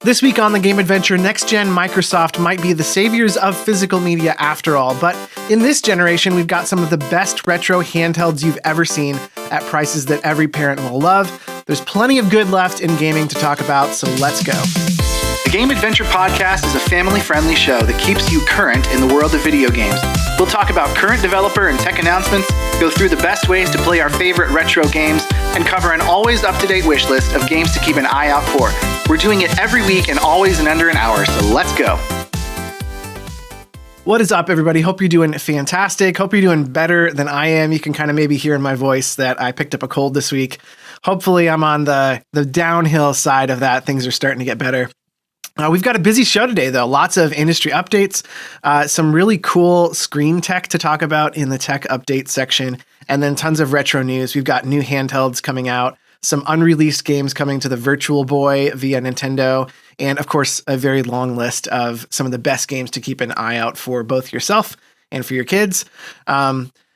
This week on the Game Adventure, next-gen Microsoft might be the saviors of physical media after all, but in this generation, we've got some of the best retro handhelds you've ever seen at prices that every parent will love. There's plenty of good left in gaming to talk about, so let's go. The Game Adventure Podcast is a family-friendly show that keeps you current in the world of video games. We'll talk about current developer and tech announcements, go through the best ways to play our favorite retro games, and cover an always up-to-date wish list of games to keep an eye out for. We're doing it every week and always in under an hour, so let's go. What is up, everybody? Hope you're doing fantastic. Hope you're doing better than I am. You can kind of maybe hear in my voice that I picked up a cold this week. Hopefully, I'm on the downhill side of that. Things are starting to get better. We've got a busy show today, though. Lots of industry updates, some really cool screen tech to talk about in the tech update section, and then tons of retro news. We've got new handhelds coming out, some unreleased games coming to the Virtual Boy via Nintendo, and of course, a very long list of some of the best games to keep an eye out for both yourself and for your kids.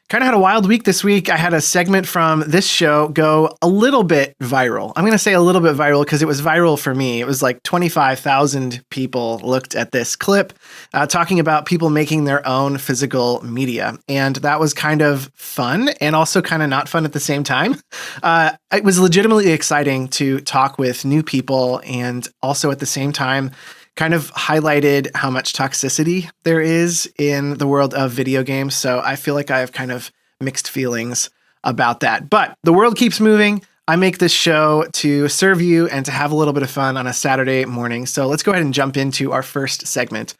Kind of had a wild week this week. I had a segment from this show go a little bit viral. I'm going to say a little bit viral because it was viral for me. It was like 25,000 people looked at this clip talking about people making their own physical media. And that was kind of fun and also kind of not fun at the same time. It was legitimately exciting to talk with new people and also at the same time kind of highlighted how much toxicity there is in the world of video games. So I feel like I have kind of mixed feelings about that. But the world keeps moving. I make this show to serve you and to have a little bit of fun on a Saturday morning. So let's go ahead and jump into our first segment.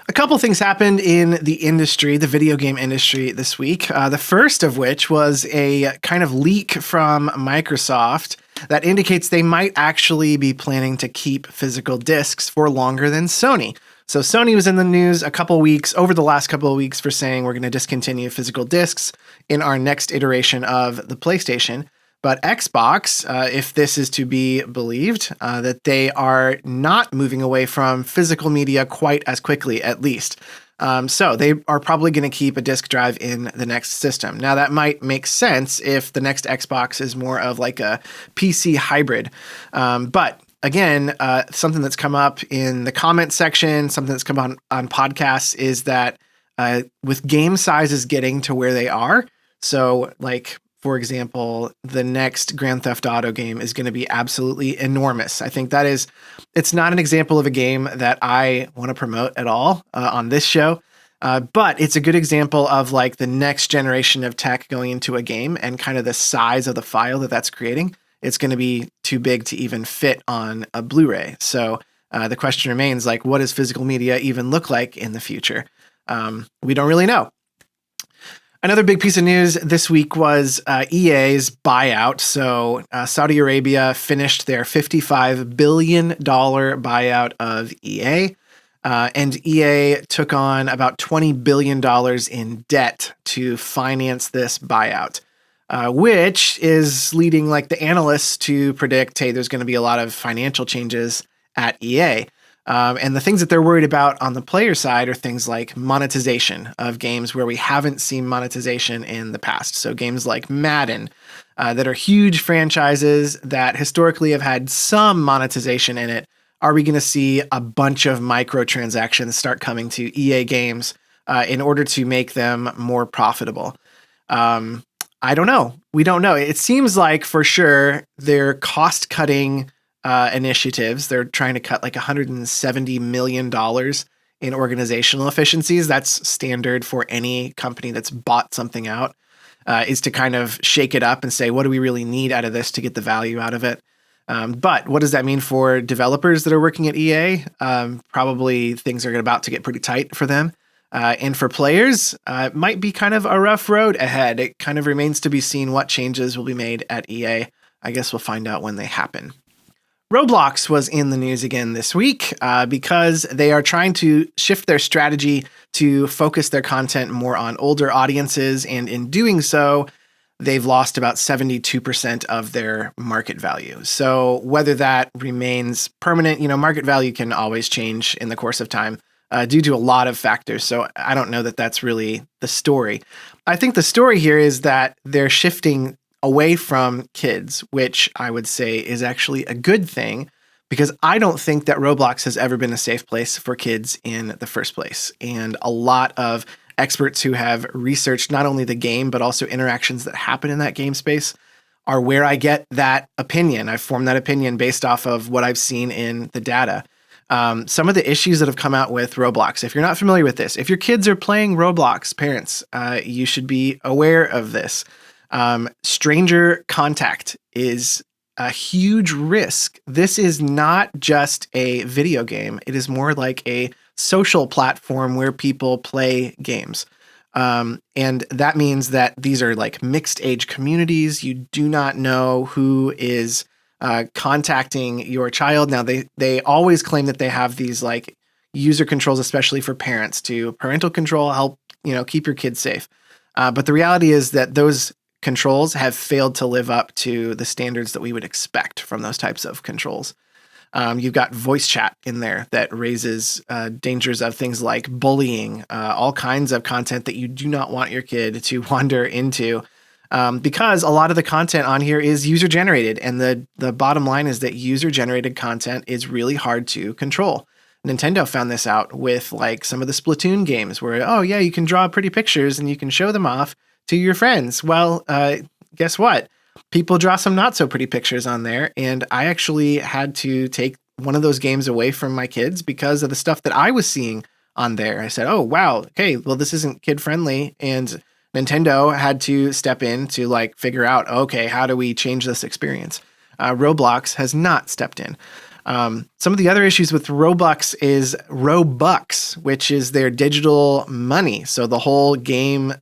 A couple things happened in the industry, the video game industry this week. The first of which was a kind of leak from Microsoft that indicates they might actually be planning to keep physical discs for longer than Sony. So Sony was in the news over the last couple of weeks for saying we're going to discontinue physical discs in our next iteration of the PlayStation. But Xbox, if this is to be believed, that they are not moving away from physical media quite as quickly, at least. So they are probably going to keep a disk drive in the next system. Now, that might make sense if the next Xbox is more of like a PC hybrid. But again, something that's come up in the comment section, something that's come on podcasts is that with game sizes getting to where they are, so like, for example, the next Grand Theft Auto game is going to be absolutely enormous. I think it's not an example of a game that I want to promote at all on this show, but it's a good example of like the next generation of tech going into a game and kind of the size of the file that's creating. It's going to be too big to even fit on a Blu-ray. So the question remains, like, what does physical media even look like in the future? We don't really know. Another big piece of news this week was EA's buyout. So Saudi Arabia finished their $55 billion buyout of EA. And EA took on about $20 billion in debt to finance this buyout, which is leading like the analysts to predict, hey, there's going to be a lot of financial changes at EA. And the things that they're worried about on the player side are things like monetization of games where we haven't seen monetization in the past. So games like Madden, that are huge franchises that historically have had some monetization in it. Are we going to see a bunch of microtransactions start coming to EA games in order to make them more profitable? I don't know. We don't know. It seems like for sure they're cost-cutting initiatives. They're trying to cut like $170 million in organizational efficiencies. That's standard for any company that's bought something out, is to kind of shake it up and say, what do we really need out of this to get the value out of it? But what does that mean for developers that are working at EA? Probably things are about to get pretty tight for them. And for players, it might be kind of a rough road ahead. It kind of remains to be seen what changes will be made at EA. I guess we'll find out when they happen. Roblox was in the news again this week because they are trying to shift their strategy to focus their content more on older audiences. And in doing so, they've lost about 72% of their market value. So whether that remains permanent, market value can always change in the course of time due to a lot of factors. So I don't know that that's really the story. I think the story here is that they're shifting away from kids, which I would say is actually a good thing, because I don't think that Roblox has ever been a safe place for kids in the first place. And a lot of experts who have researched not only the game, but also interactions that happen in that game space are where I get that opinion. I've formed that opinion based off of what I've seen in the data. Some of the issues that have come out with Roblox, if you're not familiar with this, if your kids are playing Roblox, parents, you should be aware of this. Stranger contact is a huge risk. This is not just a video game. It is more like a social platform where people play games. And that means that these are like mixed age communities. You do not know who is contacting your child. Now, they always claim that they have these like user controls, especially for parents, to parental control, help, keep your kids safe. But the reality is that those controls have failed to live up to the standards that we would expect from those types of controls. You've got voice chat in there that raises dangers of things like bullying, all kinds of content that you do not want your kid to wander into, because a lot of the content on here is user-generated. And the bottom line is that user-generated content is really hard to control. Nintendo found this out with like some of the Splatoon games where, you can draw pretty pictures and you can show them off to your friends. Well, guess what? People draw some not so pretty pictures on there. And I actually had to take one of those games away from my kids because of the stuff that I was seeing on there. I said, oh, wow. Okay, well, this isn't kid friendly. And Nintendo had to step in to like figure out, okay, how do we change this experience? Roblox has not stepped in. Some of the other issues with Roblox is Robux, which is their digital money. So the whole game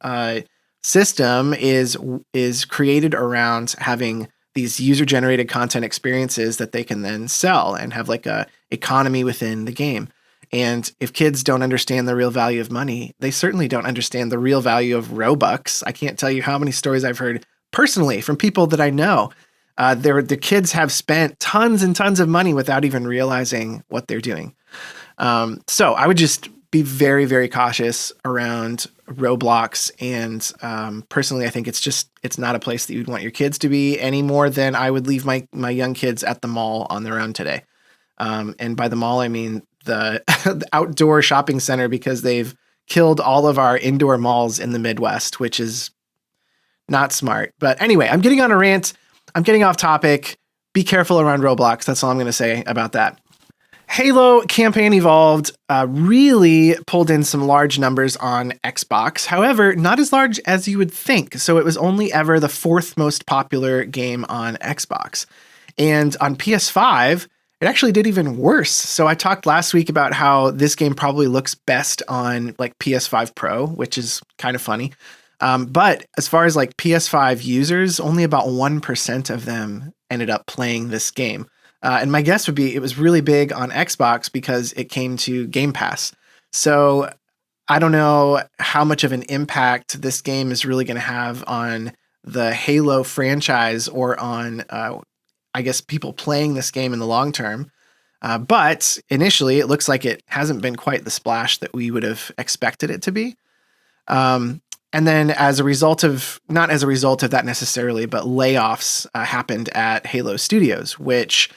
system is created around having these user-generated content experiences that they can then sell and have like a economy within the game. And if kids don't understand the real value of money, they certainly don't understand the real value of Robux. I can't tell you how many stories I've heard personally from people that I know. The kids have spent tons and tons of money without even realizing what they're doing. So I would just be very, very cautious around Roblox. And personally, I think it's not a place that you'd want your kids to be any more than I would leave my young kids at the mall on their own today. And by the mall, I mean the outdoor shopping center, because they've killed all of our indoor malls in the Midwest, which is not smart. But anyway, I'm getting on a rant. I'm getting off topic. Be careful around Roblox. That's all I'm going to say about that. Halo Campaign Evolved really pulled in some large numbers on Xbox. However, not as large as you would think. So it was only ever the fourth most popular game on Xbox. And on PS5, it actually did even worse. So I talked last week about how this game probably looks best on like PS5 Pro, which is kind of funny. But as far as like PS5 users, only about 1% of them ended up playing this game. And my guess would be it was really big on Xbox because it came to Game Pass. So I don't know how much of an impact this game is really going to have on the Halo franchise or on, I guess, people playing this game in the long term. But initially, it looks like it hasn't been quite the splash that we would have expected it to be. And then not as a result of that necessarily, but layoffs happened at Halo Studios, which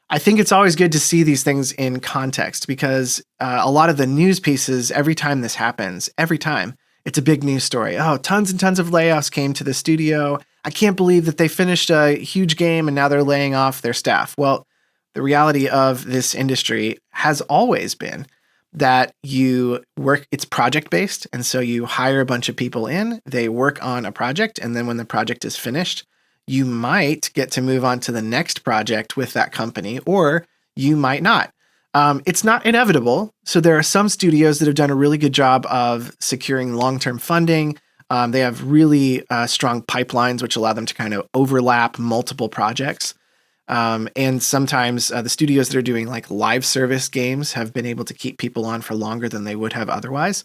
I think it's always good to see these things in context, because a lot of the news pieces, every time this happens, it's a big news story. Oh, tons and tons of layoffs came to the studio. I can't believe that they finished a huge game and now they're laying off their staff. Well, the reality of this industry has always been that you work, it's project-based. And so you hire a bunch of people in, they work on a project, and then when the project is finished, you might get to move on to the next project with that company, or you might not. It's not inevitable. So there are some studios that have done a really good job of securing long-term funding. They have really strong pipelines, which allow them to kind of overlap multiple projects. And sometimes the studios that are doing like live service games have been able to keep people on for longer than they would have otherwise.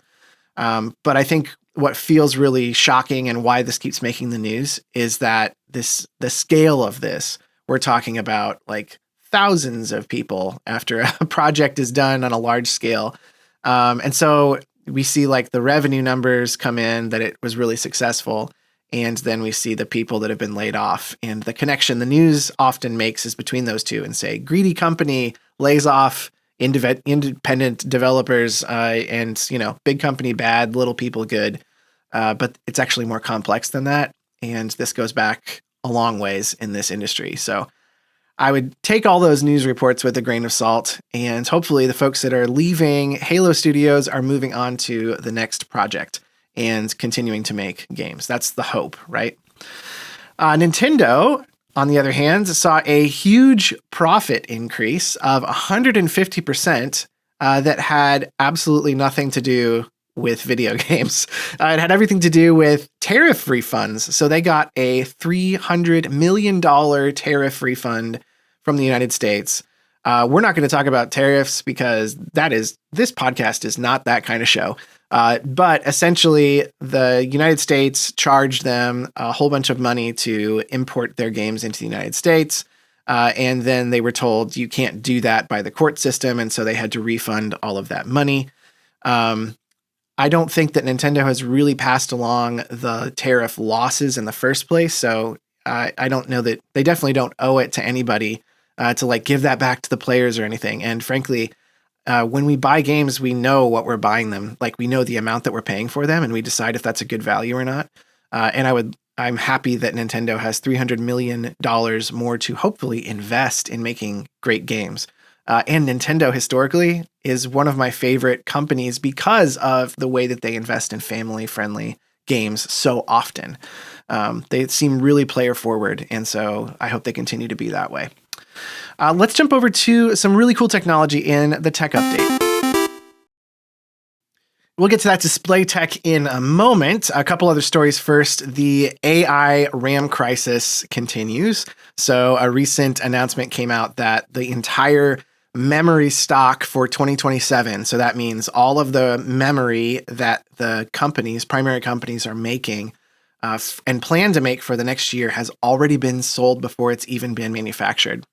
But I think what feels really shocking and why this keeps making the news is that the scale of this, we're talking about like thousands of people after a project is done on a large scale. And so we see like the revenue numbers come in that it was really successful. and then we see the people that have been laid off. And the connection the news often makes is between those two, and say greedy company lays off independent developers, and big company bad, little people good. But it's actually more complex than that, and this goes back a long ways in this industry. So I would take all those news reports with a grain of salt, and hopefully the folks that are leaving Halo Studios are moving on to the next project and continuing to make games. That's the hope, right? Nintendo, on the other hand, saw a huge profit increase of 150% that had absolutely nothing to do with video games. It had everything to do with tariff refunds. So they got a $300 million tariff refund from the United States. We're not going to talk about tariffs because this podcast is not that kind of show. But essentially, the United States charged them a whole bunch of money to import their games into the United States. And then they were told you can't do that by the court system. And so they had to refund all of that money. I don't think that Nintendo has really passed along the tariff losses in the first place. So I don't know that they definitely don't owe it to anybody to give that back to the players or anything. And frankly, when we buy games, we know what we're buying them. We know the amount that we're paying for them, and we decide if that's a good value or not. And I'm happy that Nintendo has $300 million more to hopefully invest in making great games. And Nintendo historically is one of my favorite companies because of the way that they invest in family-friendly games so often. They seem really player forward, and so I hope they continue to be that way. Let's jump over to some really cool technology in the tech update. We'll get to that display tech in a moment. A couple other stories first. The AI RAM crisis continues. So a recent announcement came out that the entire memory stock for 2027, so that means all of the memory that the primary companies are making and plan to make for the next year has already been sold before it's even been manufactured,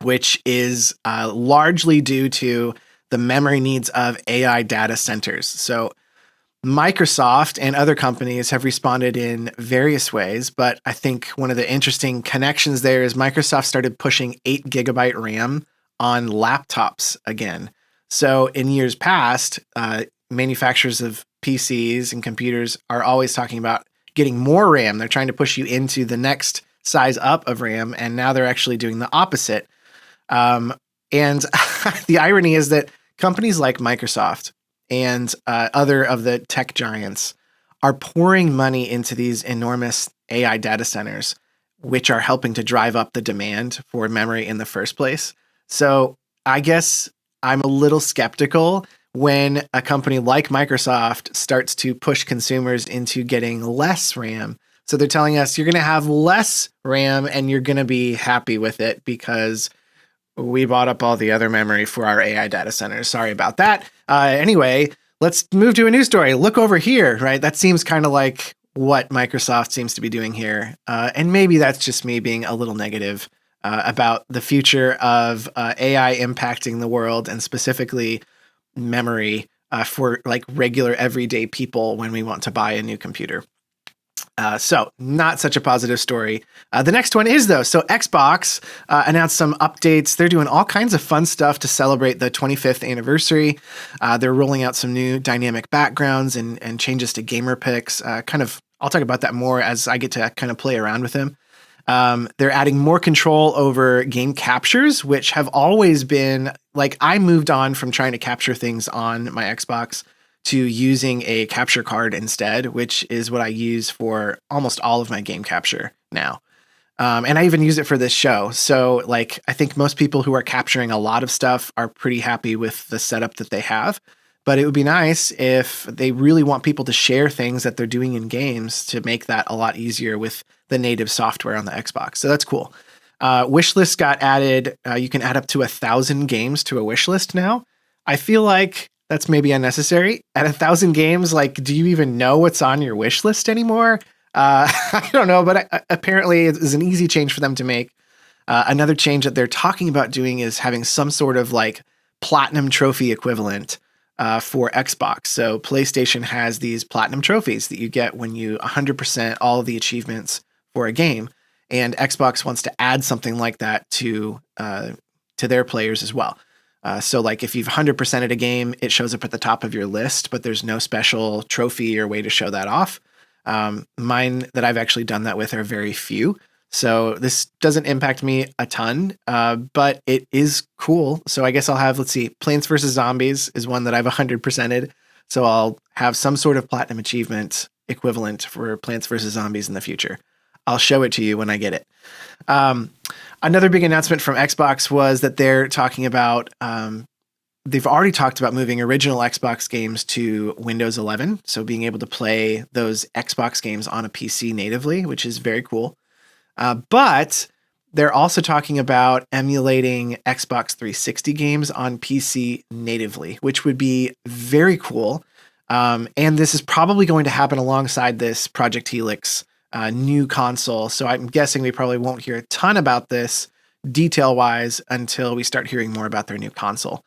which is largely due to the memory needs of AI data centers. So Microsoft and other companies have responded in various ways, but I think one of the interesting connections there is Microsoft started pushing 8 gigabyte RAM on laptops again. So in years past, manufacturers of PCs and computers are always talking about getting more RAM. They're trying to push you into the next size up of RAM, and now they're actually doing the opposite. And the irony is that companies like Microsoft and other of the tech giants are pouring money into these enormous AI data centers, which are helping to drive up the demand for memory in the first place. So I guess I'm a little skeptical when a company like Microsoft starts to push consumers into getting less RAM. So they're telling us you're going to have less RAM and you're going to be happy with it because we bought up all the other memory for our AI data centers. Sorry about that. Anyway, let's move to a new story. Look over here, right? That seems kind of like what Microsoft seems to be doing here. And maybe that's just me being a little negative about the future of AI impacting the world, and specifically memory for regular everyday people when we want to buy a new computer. So not such a positive story. The next one is, though. So Xbox announced some updates. They're doing all kinds of fun stuff to celebrate the 25th anniversary. They're rolling out some new dynamic backgrounds and changes to gamer picks. I'll talk about that more as I get to kind of play around with them. They're adding more control over game captures, which have always been I moved on from trying to capture things on my Xbox to using a capture card instead, which is what I use for almost all of my game capture now. And I even use it for this show. So I think most people who are capturing a lot of stuff are pretty happy with the setup that they have. But it would be nice if they really want people to share things that they're doing in games to make that a lot easier with the native software on the Xbox. So that's cool. Wishlist got added. You can add up to 1,000 games to a wish list now. I feel like that's maybe unnecessary. At 1,000 games, do you even know what's on your wish list anymore? I don't know, but apparently it is an easy change for them to make. Another change that they're talking about doing is having some sort of platinum trophy equivalent for Xbox. So PlayStation has these platinum trophies that you get when you 100% all of the achievements for a game, and Xbox wants to add something like that to their players as well. So like if you've 100%ed a game, it shows up at the top of your list, but there's no special trophy or way to show that off. Mine that I've actually done that with are very few. So this doesn't impact me a ton, but it is cool. So I guess I'll have, let's see, Plants vs. Zombies is one that I've 100%ed. So I'll have some sort of platinum achievement equivalent for Plants vs. Zombies in the future. I'll show it to you when I get it. Another big announcement from Xbox was that they're talking about, they've already talked about moving original Xbox games to Windows 11. So being able to play those Xbox games on a PC natively, which is very cool. But they're also talking about emulating Xbox 360 games on PC natively, which would be very cool. And this is probably going to happen alongside this Project Helix new console. So I'm guessing we probably won't hear a ton about this detail-wise until we start hearing more about their new console.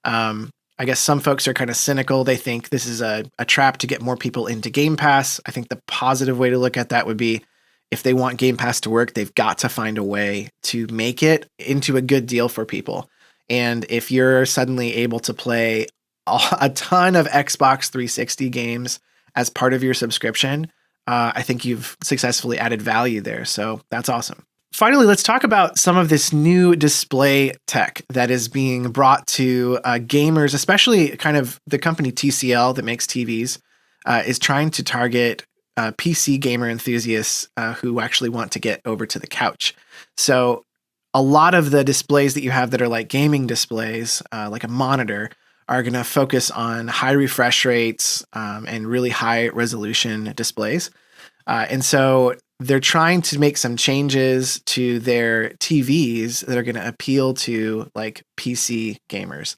I guess some folks are kind of cynical. They think this is a trap to get more people into Game Pass. I think the positive way to look at that would be if they want Game Pass to work, they've got to find a way to make it into a good deal for people. And if you're suddenly able to play a ton of Xbox 360 games as part of your subscription, I think you've successfully added value there. So that's awesome. Finally, let's talk about some of this new display tech that is being brought to gamers, especially kind of the company TCL that makes TVs, is trying to target PC gamer enthusiasts who actually want to get over to the couch. So a lot of the displays that you have that are like gaming displays, like a monitor, are going to focus on high refresh rates and really high resolution displays. And so they're trying to make some changes to their TVs that are going to appeal to like PC gamers,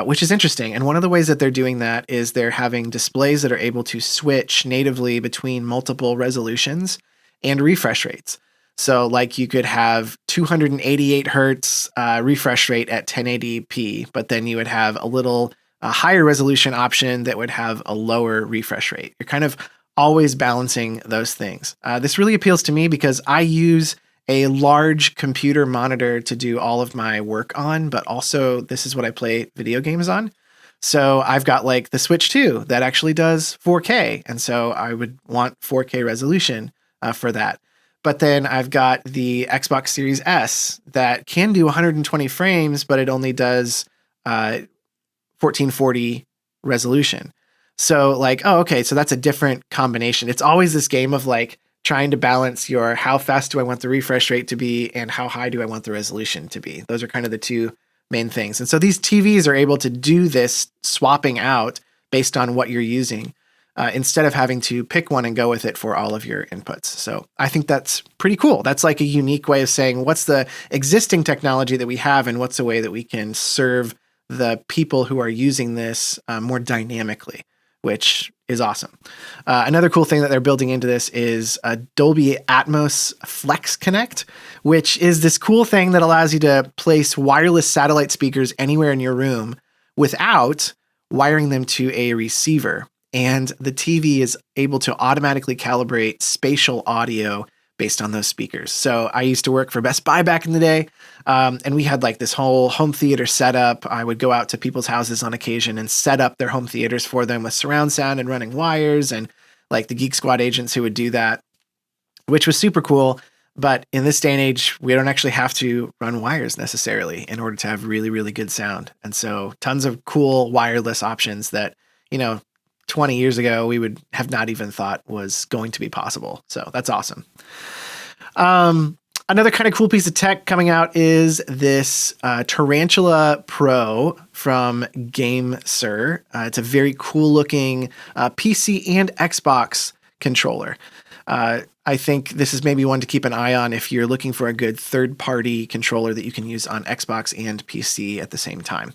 which is interesting. And one of the ways that they're doing that is they're having displays that are able to switch natively between multiple resolutions and refresh rates. So like you could have 288 hertz refresh rate at 1080p, but then you would have a little higher resolution option that would have a lower refresh rate. You're kind of always balancing those things. This really appeals to me because I use a large computer monitor to do all of my work on, but also this is what I play video games on. So I've got like the Switch 2 that actually does 4K. And so I would want 4K resolution for that. But then I've got the Xbox Series S that can do 120 frames, but it only does 1440 resolution. So like, oh, okay, so that's a different combination. It's always this game of like trying to balance your how fast do I want the refresh rate to be and how high do I want the resolution to be. Those are kind of the two main things. And so these TVs are able to do this swapping out based on what you're using instead of having to pick one and go with it for all of your inputs. So I think that's pretty cool. That's like a unique way of saying what's the existing technology that we have and what's a way that we can serve the people who are using this more dynamically, which is awesome. Another cool thing that they're building into this is a Dolby Atmos Flex Connect, which is this cool thing that allows you to place wireless satellite speakers anywhere in your room without wiring them to a receiver. And the TV is able to automatically calibrate spatial audio based on those speakers. So I used to work for Best Buy back in the day, and we had like this whole home theater setup. I would go out to people's houses on occasion and set up their home theaters for them with surround sound and running wires, and like the Geek Squad agents who would do that, which was super cool. But in this day and age, we don't actually have to run wires necessarily in order to have really, really good sound. And so tons of cool wireless options that, 20 years ago, we would have not even thought was going to be possible. So that's awesome. Another kind of cool piece of tech coming out is this Tarantula Pro from GameSir. It's a very cool looking PC and Xbox controller. I think this is maybe one to keep an eye on if you're looking for a good third-party controller that you can use on Xbox and PC at the same time.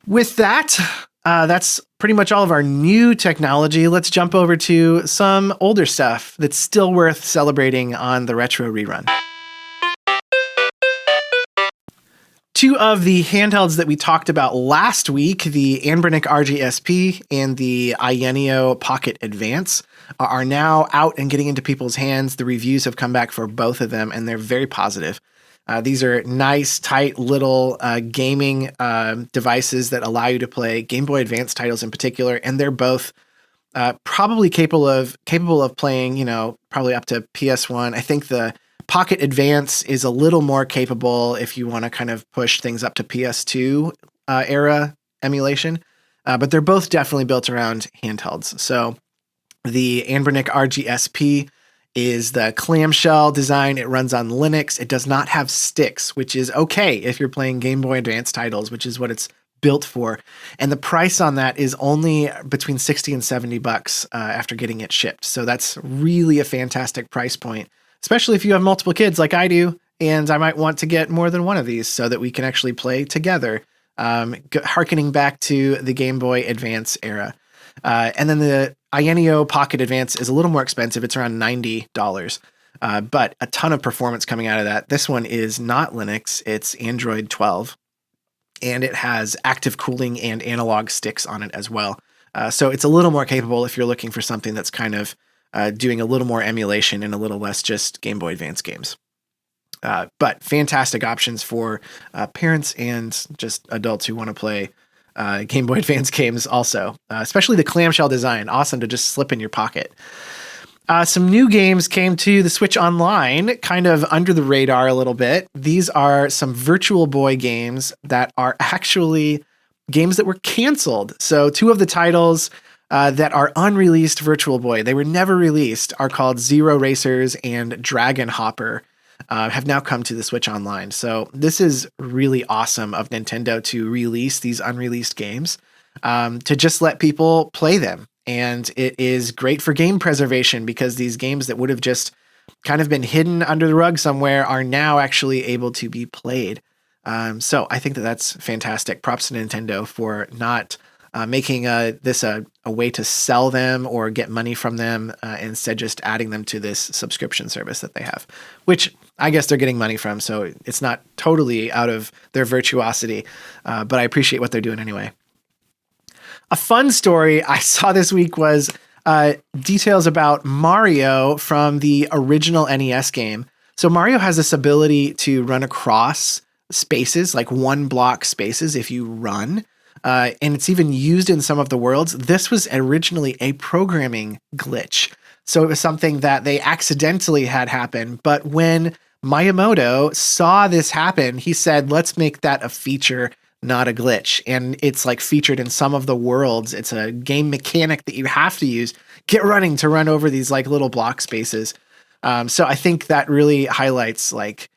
With that, that's pretty much all of our new technology. Let's jump over to some older stuff that's still worth celebrating on the Retro Rerun. Two of the handhelds that we talked about last week, the Anbernic RGSP and the AYANEO Pocket Advance, are now out and getting into people's hands. The reviews have come back for both of them, and they're very positive. These are nice, tight little gaming devices that allow you to play Game Boy Advance titles in particular, and they're both probably capable of playing, probably up to PS1. I think the Pocket Advance is a little more capable if you want to kind of push things up to PS2 era emulation, but they're both definitely built around handhelds. So the Anbernic RGSP is the clamshell design. It runs on Linux. It does not have sticks, which is okay if you're playing Game Boy Advance titles, which is what it's built for. And the price on that is only between $60 and $70 after getting it shipped. So that's really a fantastic price point, especially if you have multiple kids like I do, and I might want to get more than one of these so that we can actually play together, harkening back to the Game Boy Advance era. And then the AYANEO Pocket Advance is a little more expensive. It's around $90, but a ton of performance coming out of that. This one is not Linux. It's Android 12, and it has active cooling and analog sticks on it as well. So it's a little more capable if you're looking for something that's kind of doing a little more emulation and a little less just Game Boy Advance games. But fantastic options for parents and just adults who want to play Game Boy Advance games also, especially the clamshell design. Awesome to just slip in your pocket. Some new games came to the Switch Online, kind of under the radar a little bit. These are some Virtual Boy games that are actually games that were canceled. So two of the titles that are unreleased Virtual Boy, they were never released, are called Zero Racers and Dragon Hopper, have now come to the Switch Online. So this is really awesome of Nintendo to release these unreleased games, to just let people play them. And it is great for game preservation because these games that would have just kind of been hidden under the rug somewhere are now actually able to be played. So I think that that's fantastic. Props to Nintendo for not making this a way to sell them or get money from them, instead just adding them to this subscription service that they have, which I guess they're getting money from, so it's not totally out of their virtuosity, but I appreciate what they're doing anyway. A fun story I saw this week was details about Mario from the original NES game. So Mario has this ability to run across spaces, like one block spaces if you run. And it's even used in some of the worlds. This was originally a programming glitch. So it was something that they accidentally had happen. But when Miyamoto saw this happen, he said, let's make that a feature, not a glitch. And it's like featured in some of the worlds. It's a game mechanic that you have to use. Get running to run over these like little block spaces. So I think that really highlights like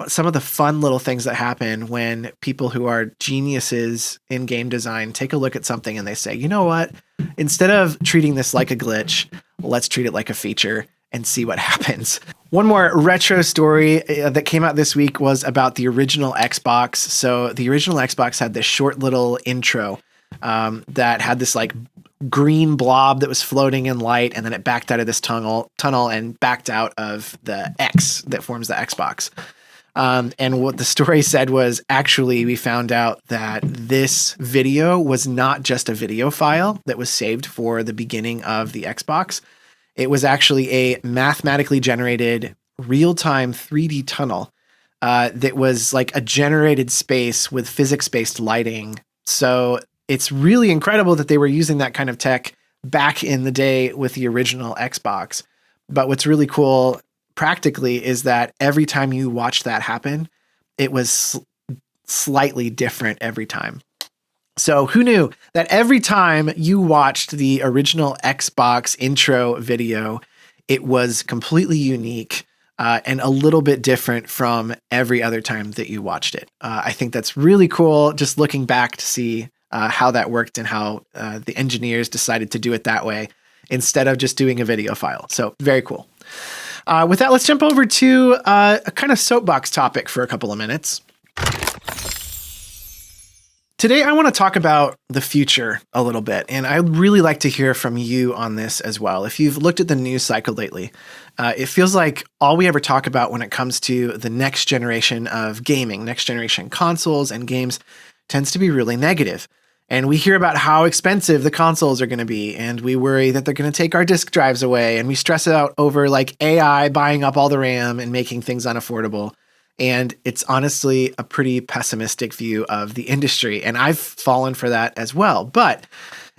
some of the fun little things that happen when people who are geniuses in game design take a look at something and they say, you know what, instead of treating this like a glitch, let's treat it like a feature and see what happens. One more retro story that came out this week was about the original Xbox. So the original Xbox had this short little intro that had this like green blob that was floating in light, and then it backed out of this tunnel and backed out of the X that forms the Xbox. And what the story said was actually we found out that this video was not just a video file that was saved for the beginning of the Xbox. It was actually a mathematically generated real-time 3D tunnel that was like a generated space with physics-based lighting. So it's really incredible that they were using that kind of tech back in the day with the original Xbox. But what's really cool practically is that every time you watch that happen, it was slightly different every time. So who knew that every time you watched the original Xbox intro video, it was completely unique and a little bit different from every other time that you watched it. I think that's really cool just looking back to see how that worked and how the engineers decided to do it that way instead of just doing a video file. So very cool. With that, let's jump over to a kind of soapbox topic for a couple of minutes. Today, I want to talk about the future a little bit, and I'd really like to hear from you on this as well. If you've looked at the news cycle lately, it feels like all we ever talk about when it comes to the next generation of gaming, next generation consoles and games, tends to be really negative. And we hear about how expensive the consoles are going to be, and we worry that they're going to take our disk drives away, and we stress out over like AI buying up all the RAM and making things unaffordable. And it's honestly a pretty pessimistic view of the industry. And I've fallen for that as well. But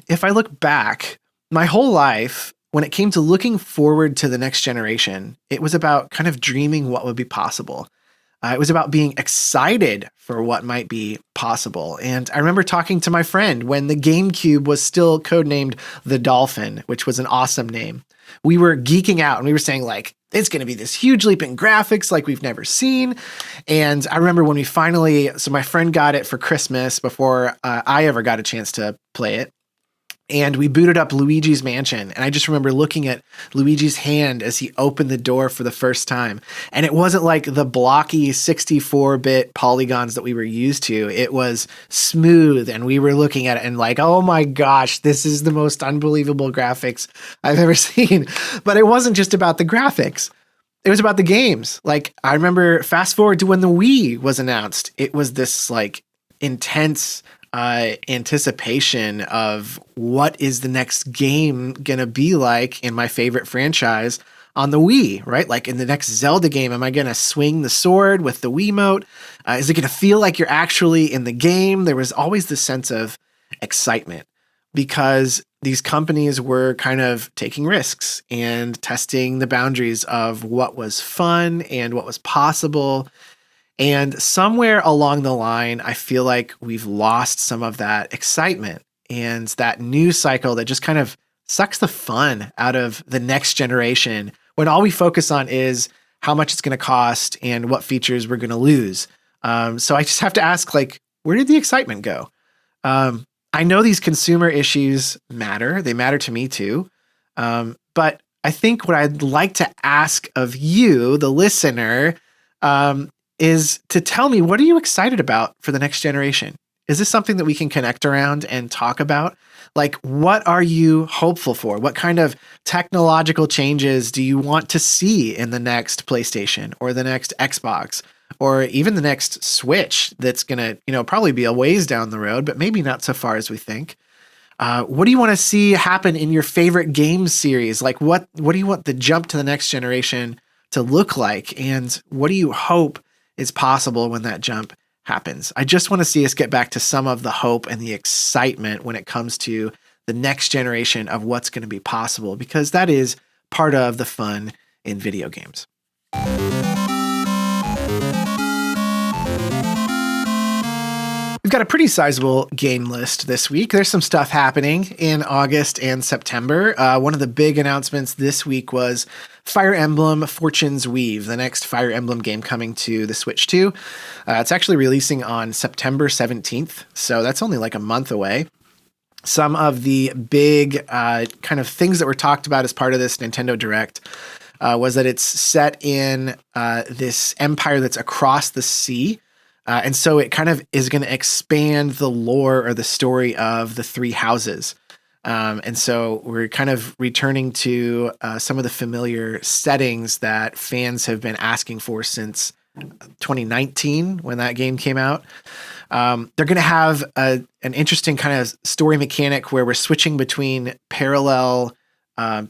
if I look back, my whole life, when it came to looking forward to the next generation, it was about kind of dreaming what would be possible. It was about being excited for what might be possible. And I remember talking to my friend when the GameCube was still codenamed the Dolphin, which was an awesome name. We were geeking out and we were saying like, it's going to be this huge leap in graphics like we've never seen. And I remember when we so my friend got it for Christmas before I ever got a chance to play it. And we booted up Luigi's Mansion. And I just remember looking at Luigi's hand as he opened the door for the first time. And it wasn't like the blocky 64-bit polygons that we were used to. It was smooth. And we were looking at it and like, oh my gosh, this is the most unbelievable graphics I've ever seen. But it wasn't just about the graphics. It was about the games. Like, I remember fast forward to when the Wii was announced. It was this like intense anticipation of what is the next game gonna be like in my favorite franchise on the Wii, right? Like in the next Zelda game, am I gonna swing the sword with the Wiimote? Is it gonna feel like you're actually in the game? There was always this sense of excitement because these companies were kind of taking risks and testing the boundaries of what was fun and what was possible. And somewhere along the line, I feel like we've lost some of that excitement and that news cycle that just kind of sucks the fun out of the next generation when all we focus on is how much it's going to cost and what features we're going to lose. So I just have to ask, like, where did the excitement go? I know these consumer issues matter. They matter to me too. But I think what I'd like to ask of you, the listener, is to tell me, what are you excited about for the next generation? Is this something that we can connect around and talk about? Like, what are you hopeful for? What kind of technological changes do you want to see in the next PlayStation or the next Xbox or even the next Switch that's going to, probably be a ways down the road, but maybe not so far as we think? What do you want to see happen in your favorite game series? Like, what do you want the jump to the next generation to look like? And what do you hope is possible when that jump happens? I just want to see us get back to some of the hope and the excitement when it comes to the next generation of what's going to be possible, because that is part of the fun in video games. We've got a pretty sizable game list this week. There's some stuff happening in August and September. One of the big announcements this week was Fire Emblem Fortune's Weave, the next Fire Emblem game coming to the Switch 2. It's actually releasing on September 17th, so that's only like a month away. Some of the big kind of things that were talked about as part of this Nintendo Direct was that it's set in this empire that's across the sea. And so it kind of is going to expand the lore or the story of the three houses. And so we're kind of returning to some of the familiar settings that fans have been asking for since 2019 when that game came out. They're going to have an interesting kind of story mechanic where we're switching between parallel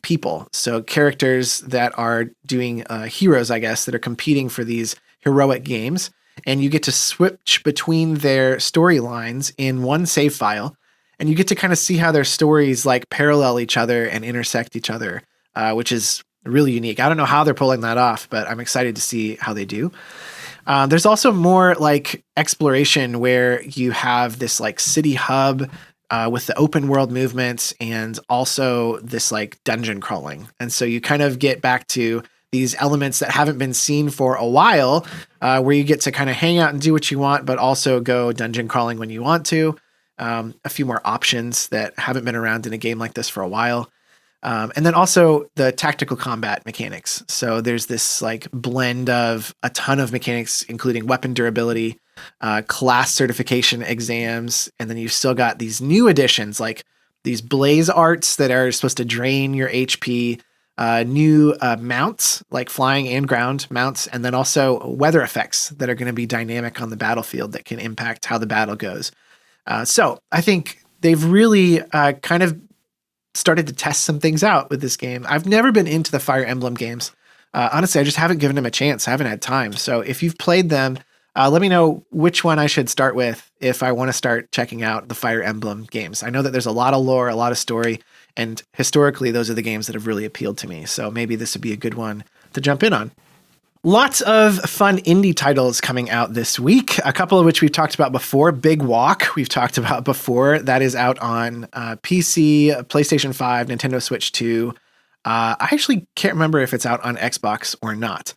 people. So characters that are doing heroes, I guess, that are competing for these heroic games. And you get to switch between their storylines in one save file. And you get to kind of see how their stories like parallel each other and intersect each other, which is really unique. I don't know how they're pulling that off, but I'm excited to see how they do. There's also more like exploration where you have this like city hub with the open world movements and also this like dungeon crawling. And so you kind of get back to these elements that haven't been seen for a while, where you get to kind of hang out and do what you want, but also go dungeon crawling when you want to. A few more options that haven't been around in a game like this for a while. And then also the tactical combat mechanics. So there's this like blend of a ton of mechanics, including weapon durability, class certification exams. And then you've still got these new additions like these blaze arts that are supposed to drain your HP, new mounts like flying and ground mounts, and then also weather effects that are going to be dynamic on the battlefield that can impact how the battle goes. So I think they've really kind of started to test some things out with this game. I've never been into the Fire Emblem games. Honestly, I just haven't given them a chance. I haven't had time. So if you've played them, let me know which one I should start with if I want to start checking out the Fire Emblem games. I know that there's a lot of lore, a lot of story, and historically, those are the games that have really appealed to me. So maybe this would be a good one to jump in on. Lots of fun indie titles coming out this week, a couple of which we've talked about before. Big Walk, we've talked about before. That is out on PC, PlayStation 5, Nintendo Switch 2. I actually can't remember if it's out on Xbox or not.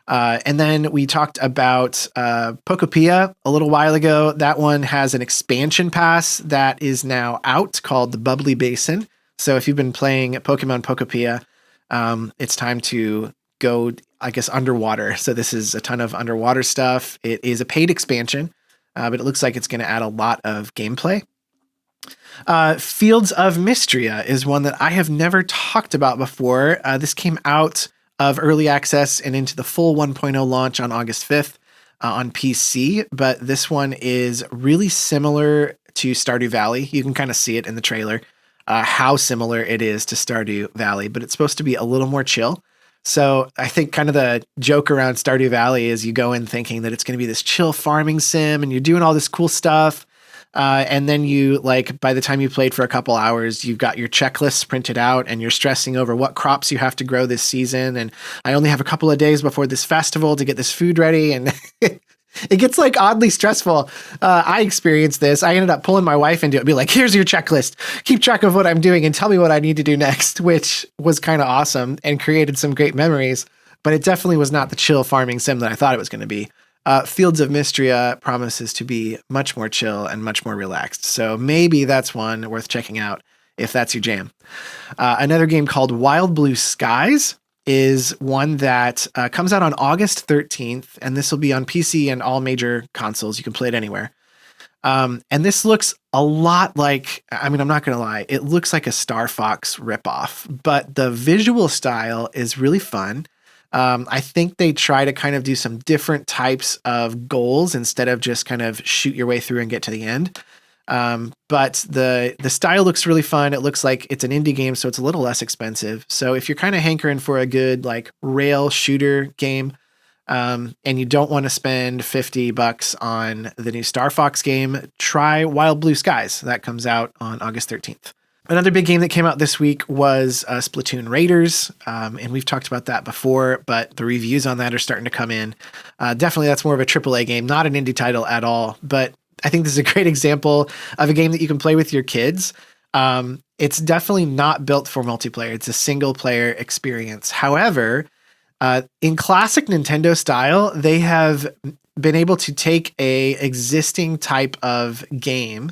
And then we talked about Pokopia a little while ago. That one has an expansion pass that is now out called the Bubbly Basin. So if you've been playing Pokemon Pokopia, it's time to go, I guess, underwater. So this is a ton of underwater stuff. It is a paid expansion, but it looks like it's going to add a lot of gameplay. Fields of Mistria is one that I have never talked about before. This came out of early access and into the full 1.0 launch on August 5th on PC, but this one is really similar to Stardew Valley. You can kind of see it in the trailer, how similar it is to Stardew Valley, but it's supposed to be a little more chill. So I think kind of the joke around Stardew Valley is you go in thinking that it's going to be this chill farming sim and you're doing all this cool stuff. And then you, like, by the time you played for a couple hours, you've got your checklists printed out and you're stressing over what crops you have to grow this season. And I only have a couple of days before this festival to get this food ready. And it gets like oddly stressful. I experienced this. I ended up pulling my wife into it, be like, here's your checklist, keep track of what I'm doing and tell me what I need to do next, which was kind of awesome and created some great memories. But it definitely was not the chill farming sim that I thought it was going to be. Fields of Mistria promises to be much more chill and much more relaxed. So maybe that's one worth checking out if that's your jam. Another game called Wild Blue Skies is one that comes out on August 13th, and this will be on PC and all major consoles. You can play it anywhere. And this looks a lot like, I mean, I'm not going to lie, it looks like a Star Fox ripoff, but the visual style is really fun. I think they try to kind of do some different types of goals instead of just kind of shoot your way through and get to the end. But the style looks really fun. It looks like it's an indie game, so it's a little less expensive. So if you're kind of hankering for a good like rail shooter game, and you don't want to spend $50 on the new Star Fox game, try Wild Blue Skies. That comes out on August 13th. Another big game that came out this week was Splatoon Raiders, and we've talked about that before, but the reviews on that are starting to come in. Definitely that's more of a AAA game, not an indie title at all, but I think this is a great example of a game that you can play with your kids. It's definitely not built for multiplayer. It's a single-player experience. However, in classic Nintendo style, they have been able to take a existing type of game,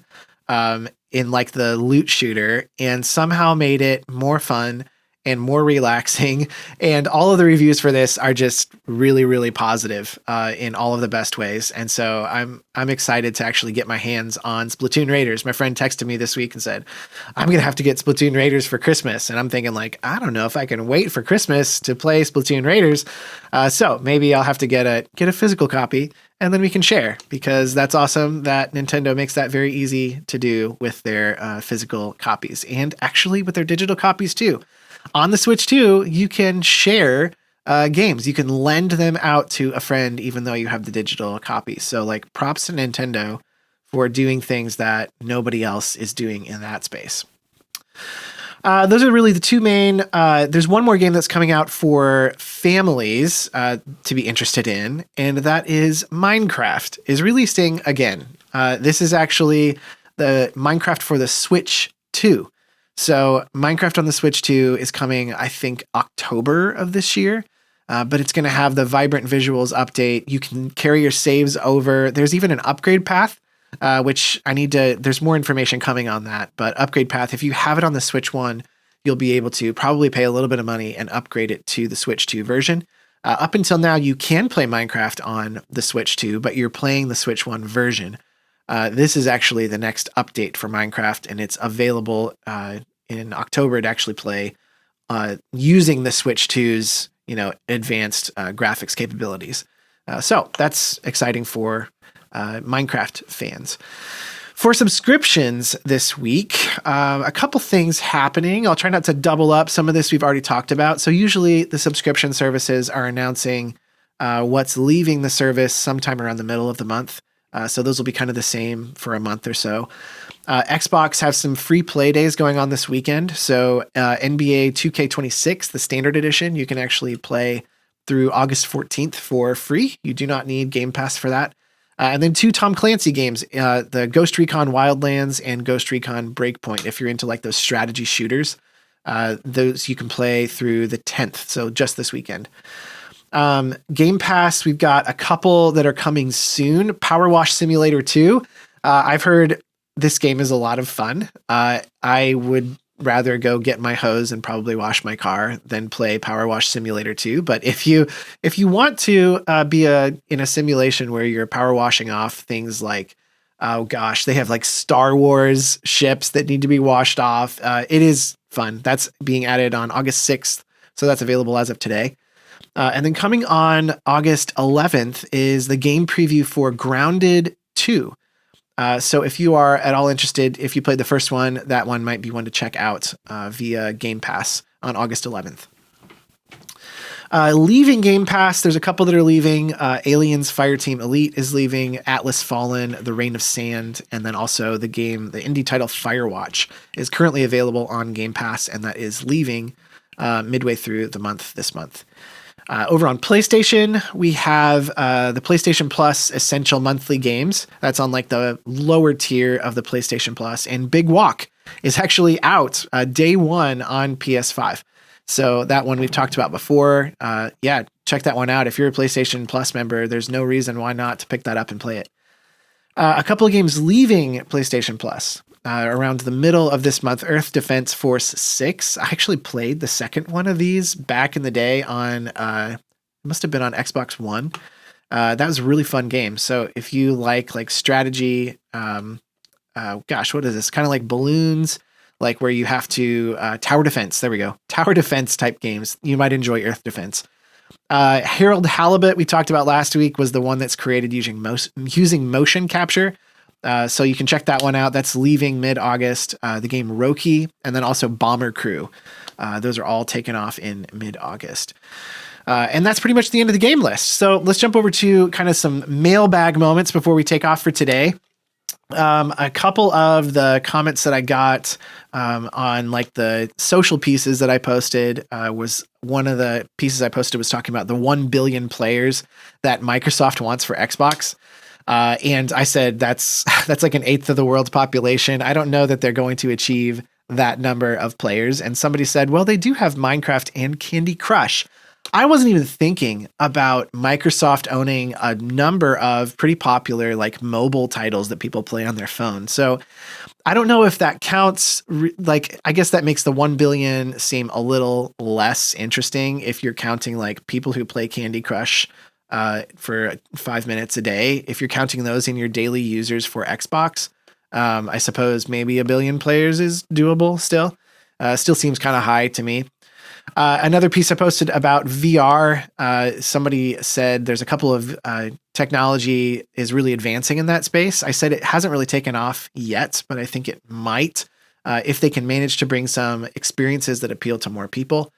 in like the loot shooter and somehow made it more fun and more relaxing. And all of the reviews for this are just really, really positive in all of the best ways. And so I'm excited to actually get my hands on Splatoon Raiders. My friend texted me this week and said, I'm going to have to get Splatoon Raiders for Christmas. And I'm thinking like, I don't know if I can wait for Christmas to play Splatoon Raiders. So maybe I'll have to get a physical copy and then we can share, because that's awesome that Nintendo makes that very easy to do with their physical copies and actually with their digital copies too. On the Switch 2, you can share games. You can lend them out to a friend even though you have the digital copy. So like props to Nintendo for doing things that nobody else is doing in that space. Those are really the two main. There's one more game that's coming out for families to be interested in, and that is Minecraft is releasing again. This is actually the Minecraft for the Switch 2. So Minecraft on the Switch 2 is coming, I think, October of this year, but it's going to have the vibrant visuals update. You can carry your saves over. There's even an upgrade path, which there's more information coming on that, but upgrade path, if you have it on the Switch 1, you'll be able to probably pay a little bit of money and upgrade it to the Switch 2 version. Up until now, you can play Minecraft on the Switch 2, but you're playing the Switch 1 version. This is actually the next update for Minecraft, and it's available in October to actually play using the Switch 2's advanced graphics capabilities. So that's exciting for Minecraft fans. For subscriptions this week, a couple things happening. I'll try not to double up. Some of this we've already talked about. So usually the subscription services are announcing what's leaving the service sometime around the middle of the month. So those will be kind of the same for a month or so. Xbox has some free play days going on this weekend. So NBA 2K26, the standard edition, you can actually play through August 14th for free. You do not need Game Pass for that. And then 2 Tom Clancy games, the Ghost Recon Wildlands and Ghost Recon Breakpoint. If you're into like those strategy shooters, those you can play through the 10th. So just this weekend. Game Pass, we've got a couple that are coming soon. Power Wash Simulator 2. I've heard this game is a lot of fun. I would rather go get my hose and probably wash my car than play Power Wash Simulator 2. But if you want to be in a simulation where you're power washing off things like, oh gosh, they have like Star Wars ships that need to be washed off. It is fun. That's being added on August 6th. So that's available as of today. And then coming on August 11th is the game preview for Grounded 2. So if you are at all interested, if you played the first one, that one might be one to check out via Game Pass on August 11th. Leaving Game Pass, there's a couple that are leaving. Aliens Fireteam Elite is leaving, Atlas Fallen, The Reign of Sand, and then also the indie title Firewatch is currently available on Game Pass, and that is leaving midway through the month this month. Over on PlayStation, we have the PlayStation Plus Essential Monthly Games. That's on like the lower tier of the PlayStation Plus. And Big Walk is actually out day one on PS5. So that one we've talked about before. Check that one out. If you're a PlayStation Plus member, there's no reason why not to pick that up and play it. A couple of games leaving PlayStation Plus. Around the middle of this month, Earth Defense Force 6. I actually played the second one of these back in the day on, it must have been on Xbox One. That was a really fun game. So if you like strategy, what is this? Kind of like balloons, like where you have to, tower defense. There we go. Tower defense type games. You might enjoy Earth Defense. Harold Halibut, we talked about last week, was the one that's created using motion capture. So you can check that one out. That's leaving mid-August. The game Roki, and then also Bomber Crew. Those are all taken off in mid-August. And that's pretty much the end of the game list. So let's jump over to kind of some mailbag moments before we take off for today. A couple of the comments that I got on like the social pieces that I posted was one of the pieces I posted was talking about the 1 billion players that Microsoft wants for Xbox. And I said, that's like an eighth of the world's population. I don't know that they're going to achieve that number of players. And somebody said, well, they do have Minecraft and Candy Crush. I wasn't even thinking about Microsoft owning a number of pretty popular like mobile titles that people play on their phone. So I don't know if that counts. I guess that makes the 1 billion seem a little less interesting if you're counting like people who play Candy Crush for 5 minutes a day. If you're counting those in your daily users for Xbox, I suppose maybe 1 billion players is doable still. Still seems kind of high to me. Another piece I posted about VR, somebody said there's a couple of technology is really advancing in that space. I said it hasn't really taken off yet, but I think it might if they can manage to bring some experiences that appeal to more people.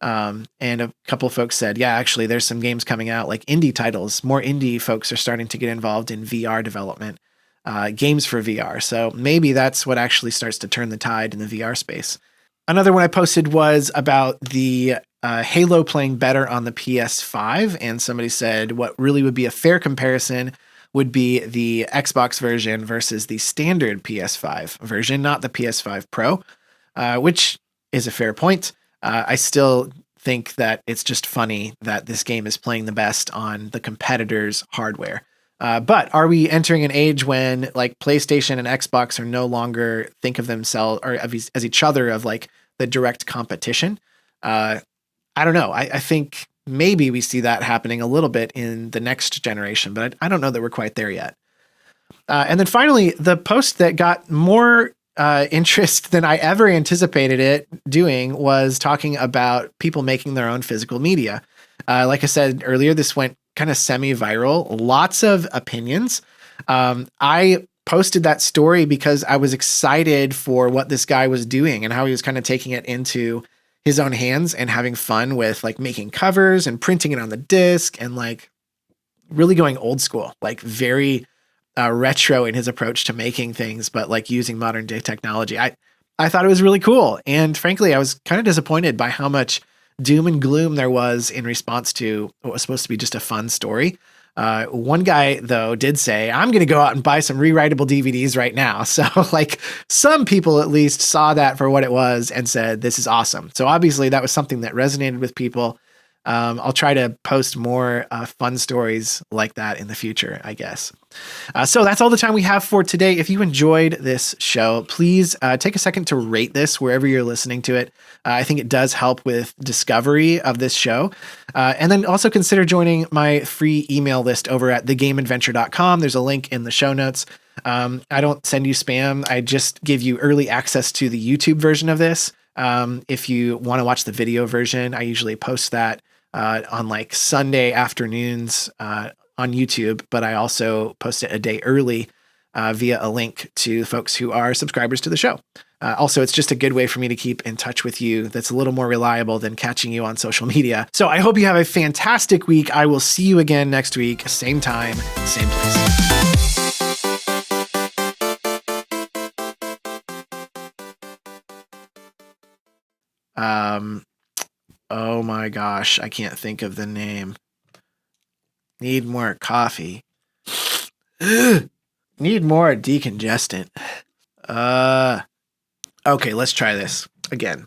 And a couple of folks said, yeah, actually there's some games coming out like indie titles. More indie folks are starting to get involved in VR development, games for VR. So maybe that's what actually starts to turn the tide in the VR space. Another one I posted was about the Halo playing better on the PS5. And somebody said what really would be a fair comparison would be the Xbox version versus the standard PS5 version, not the PS5 Pro, which is a fair point. I still think that it's just funny that this game is playing the best on the competitor's hardware. But are we entering an age when like PlayStation and Xbox are no longer think of themselves or as each other of like the direct competition? I don't know. I think maybe we see that happening a little bit in the next generation, but I don't know that we're quite there yet. And then finally, the post that got more interest than I ever anticipated it doing was talking about people making their own physical media. Like I said earlier, this went kind of semi-viral, lots of opinions. I posted that story because I was excited for what this guy was doing and how he was kind of taking it into his own hands and having fun with like making covers and printing it on the disc and like really going old school, like very retro in his approach to making things, but like using modern day technology. I thought it was really cool. And frankly, I was kind of disappointed by how much doom and gloom there was in response to what was supposed to be just a fun story. One guy, though, did say, I'm going to go out and buy some rewritable DVDs right now. So like some people at least saw that for what it was and said, this is awesome. So obviously that was something that resonated with people. I'll try to post more fun stories like that in the future, I guess. So that's all the time we have for today. If you enjoyed this show, please take a second to rate this wherever you're listening to it. I think it does help with discovery of this show. And then also consider joining my free email list over at thegameadventure.com. There's a link in the show notes. I don't send you spam. I just give you early access to the YouTube version of this. If you want to watch the video version, I usually post that on like Sunday afternoons on YouTube, but I also post it a day early via a link to folks who are subscribers to the show. Also, it's just a good way for me to keep in touch with you. That's a little more reliable than catching you on social media. So I hope you have a fantastic week. I will see you again next week, same time, same place. Oh my gosh, I can't think of the name. Need more coffee. Need more decongestant. Okay, let's try this again.